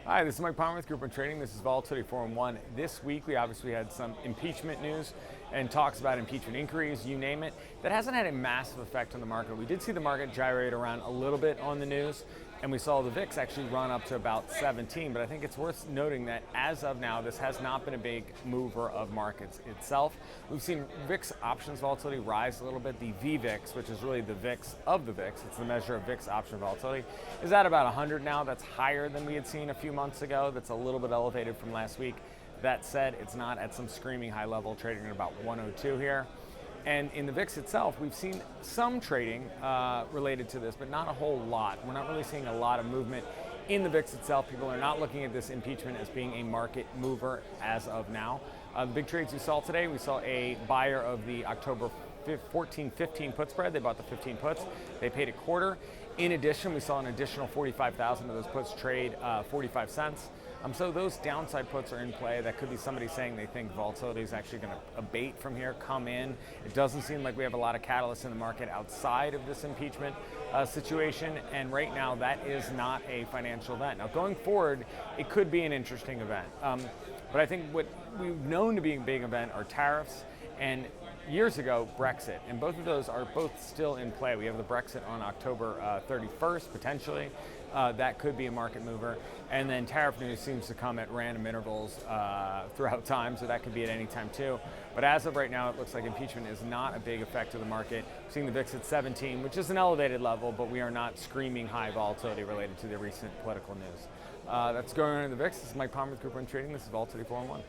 Hi, this is Mike Palmer with Group One Trading. This is Volatility 411. This week, we obviously had some impeachment news and talks about impeachment inquiries, you name it. That hasn't had a massive effect on the market. We did see the market gyrate around a little bit on the news, and we saw the VIX actually run up to about 17. But I think it's worth noting that as of now, this has not been a big mover of markets itself. We've seen VIX options volatility rise a little bit. The VVIX, which is really the VIX of the VIX, it's the measure of VIX option volatility, is at about 100 now. That's higher than we had seen a few months ago. That's a little bit elevated from last week. That said, it's not at some screaming high level, trading at about 102 here. And in the VIX itself, we've seen some trading related to this, but not a whole lot. We're not really seeing a lot of movement in the VIX itself. People are not looking at this impeachment as being a market mover as of now. The big trades we saw today, we saw a buyer of the October 14-15 put spread. They bought the 15 puts. They paid a quarter. In addition, we saw an additional 45,000 of those puts trade 45 cents. So those downside puts are in play. That could be somebody saying they think volatility is actually going to abate from here, come in. It doesn't seem like we have a lot of catalysts in the market outside of this impeachment situation, and right now that is not a financial event. Now going forward, it could be an interesting event. But I think what we've known to be a big event are tariffs and years ago, Brexit, and both of those are both still in play. We have the Brexit on October 31st, potentially. That could be a market mover. And then tariff news seems to come at random intervals throughout time, so that could be at any time too. But as of right now, it looks like impeachment is not a big effect to the market. We're seeing the VIX at 17, which is an elevated level, but we are not screaming high volatility related to the recent political news. That's going on in the VIX. This is Mike Palmer with Group One Trading. This is Volatility 411.